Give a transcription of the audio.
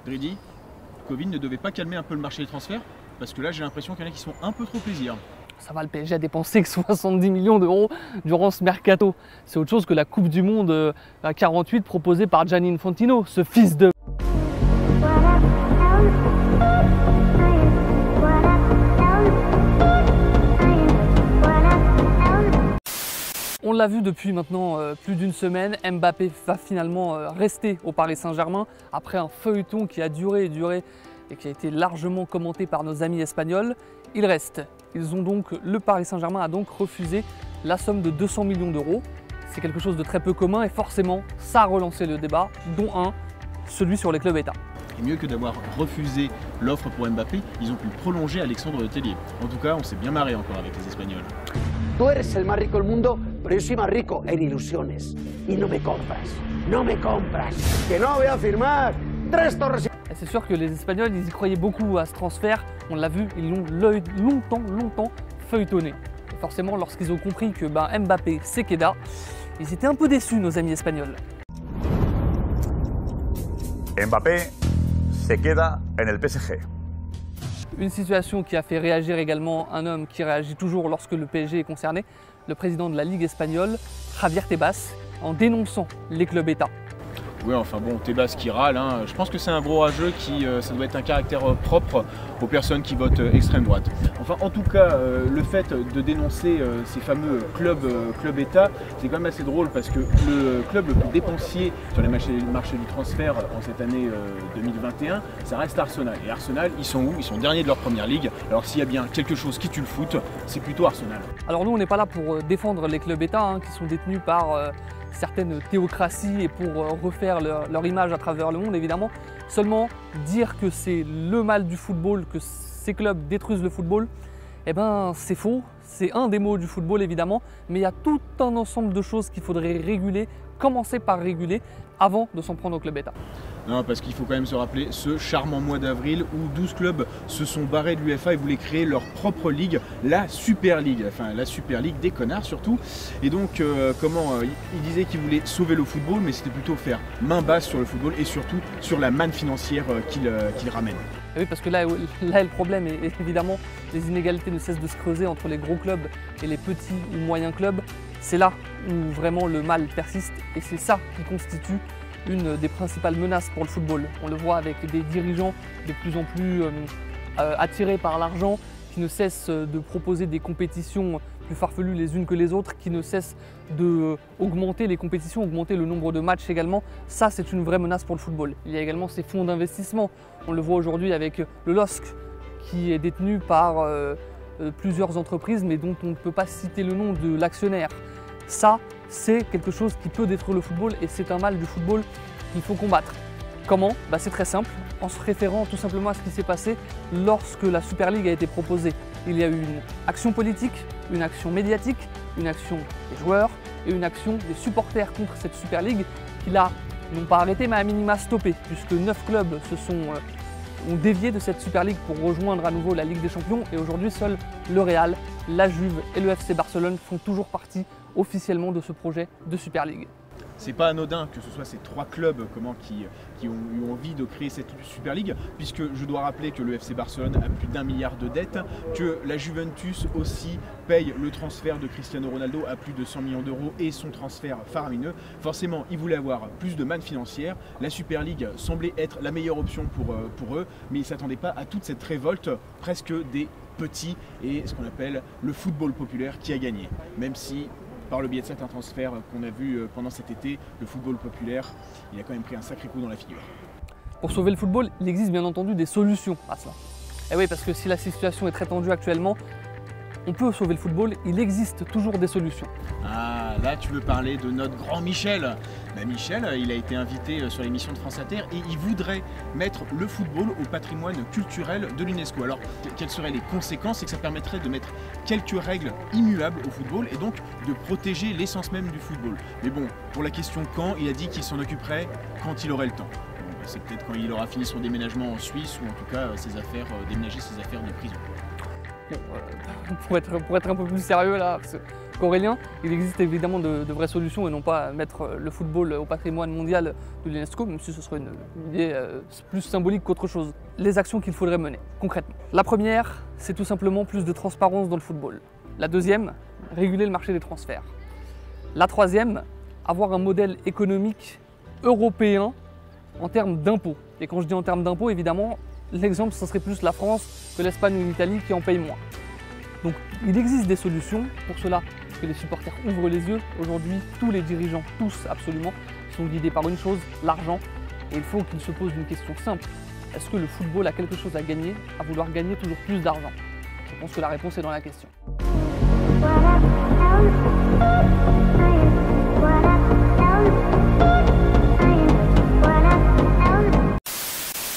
Dridi, Covid ne devait pas calmer un peu le marché des transferts? Parce que là, j'ai l'impression qu'il y en a qui sont un peu trop plaisir. Ça va, le PSG a dépensé que 70 millions d'euros durant ce mercato. C'est autre chose que la Coupe du Monde à 48 proposée par Gianni Infantino, ce fils de... On l'a vu depuis maintenant plus d'une semaine, Mbappé va finalement rester au Paris Saint-Germain après un feuilleton qui a duré et duré et qui a été largement commenté par nos amis espagnols. Il reste. Le Paris Saint-Germain a donc refusé la somme de 200 millions d'euros. C'est quelque chose de très peu commun et forcément ça a relancé le débat, dont celui sur les clubs États. Et mieux que d'avoir refusé l'offre pour Mbappé, ils ont pu prolonger Alexandre Tellier. En tout cas, on s'est bien marré encore avec les Espagnols. Tú eres el más rico del mundo, pero yo soy más rico en ilusiones. Y no me compras, no me compras. Que no voy a firmar 3 torres. Et c'est sûr que les Espagnols, ils y croyaient beaucoup à ce transfert. On l'a vu, ils l'ont longtemps feuilletonné. Et forcément, lorsqu'ils ont compris que Mbappé, c'est Queda, ils étaient un peu déçus, nos amis espagnols. Mbappé se queda en el PSG. Une situation qui a fait réagir également un homme qui réagit toujours lorsque le PSG est concerné, le président de la Ligue espagnole, Javier Tebas, en dénonçant les clubs États. Oui, enfin bon, Tebas qui râle, hein. Je pense que c'est un gros rageux qui, ça doit être un caractère propre aux personnes qui votent extrême droite. Enfin, en tout cas, le fait de dénoncer ces fameux clubs États, c'est quand même assez drôle parce que le club le plus dépensier sur les marchés du transfert en cette année 2021, ça reste Arsenal. Et Arsenal, ils sont où? Ils sont derniers de leur première ligue. Alors s'il y a bien quelque chose qui tue le foot, c'est plutôt Arsenal. Alors nous, on n'est pas là pour défendre les clubs États qui sont détenus par certaines théocraties et pour refaire leur image à travers le monde, évidemment. Seulement dire que c'est le mal du football, que ces clubs détruisent le football, eh ben c'est faux. C'est un des mots du football, évidemment, mais il y a tout un ensemble de choses qu'il faudrait réguler, commencer par réguler, avant de s'en prendre au club État. Non, parce qu'il faut quand même se rappeler ce charmant mois d'avril où 12 clubs se sont barrés de l'UEFA et voulaient créer leur propre ligue, la Super League, enfin la Super League des connards surtout. Et donc ils disaient qu'ils voulaient sauver le football, mais c'était plutôt faire main basse sur le football et surtout sur la manne financière qu'ils ramènent. Et oui, parce que là est le problème, et évidemment les inégalités ne cessent de se creuser entre les gros clubs et les petits ou moyens clubs. C'est là où vraiment le mal persiste et c'est ça qui constitue une des principales menaces pour le football. On le voit avec des dirigeants de plus en plus attirés par l'argent, qui ne cessent de proposer des compétitions plus farfelues les unes que les autres, qui ne cessent d'augmenter les compétitions, augmenter le nombre de matchs également. Ça, c'est une vraie menace pour le football. Il y a également ces fonds d'investissement. On le voit aujourd'hui avec le LOSC, qui est détenu par plusieurs entreprises, mais dont on ne peut pas citer le nom de l'actionnaire. Ça, c'est quelque chose qui peut détruire le football et c'est un mal du football qu'il faut combattre. Comment? C'est très simple, en se référant tout simplement à ce qui s'est passé lorsque la Super League a été proposée. Il y a eu une action politique, une action médiatique, une action des joueurs et une action des supporters contre cette Super League qui l'a non pas arrêté mais à minima stoppé, puisque 9 clubs ont dévié de cette Super League pour rejoindre à nouveau la Ligue des Champions et aujourd'hui seuls le Real, la Juve et le FC Barcelone font toujours partie officiellement de ce projet de Super League. C'est pas anodin que ce soit ces 3 clubs qui ont eu envie de créer cette Super League, puisque je dois rappeler que le FC Barcelone a plus d'1 milliard de dettes, que la Juventus aussi paye le transfert de Cristiano Ronaldo à plus de 100 millions d'euros et son transfert faramineux. Forcément, ils voulaient avoir plus de manne financière. La Super League semblait être la meilleure option pour eux, mais ils ne s'attendaient pas à toute cette révolte presque des petits et ce qu'on appelle le football populaire qui a gagné. Même si par le biais de certains transferts qu'on a vus pendant cet été, le football populaire, il a quand même pris un sacré coup dans la figure. Pour sauver le football, il existe bien entendu des solutions à ça. Et oui, parce que si la situation est très tendue actuellement, on peut sauver le football, il existe toujours des solutions. Ah, là tu veux parler de notre grand Michel. Michel, il a été invité sur l'émission de France Inter et il voudrait mettre le football au patrimoine culturel de l'UNESCO. Alors, quelles seraient les conséquences? C'est que ça permettrait de mettre quelques règles immuables au football et donc de protéger l'essence même du football. Mais bon, pour la question quand, il a dit qu'il s'en occuperait quand il aurait le temps. Bon, c'est peut-être quand il aura fini son déménagement en Suisse ou en tout cas déménager ses affaires de prison. Bon, pour être un peu plus sérieux là, qu'Aurélien, il existe évidemment de vraies solutions et non pas mettre le football au patrimoine mondial de l'UNESCO, même si ce serait une idée plus symbolique qu'autre chose. Les actions qu'il faudrait mener, concrètement. La première, c'est tout simplement plus de transparence dans le football. La deuxième, réguler le marché des transferts. La troisième, avoir un modèle économique européen en termes d'impôts. Et quand je dis en termes d'impôts, évidemment, l'exemple, ce serait plus la France que l'Espagne ou l'Italie qui en payent moins. Donc il existe des solutions pour cela, que les supporters ouvrent les yeux. Aujourd'hui, tous les dirigeants, tous absolument, sont guidés par une chose, l'argent. Et il faut qu'ils se posent une question simple. Est-ce que le football a quelque chose à gagner, à vouloir gagner toujours plus d'argent? Je pense que la réponse est dans la question.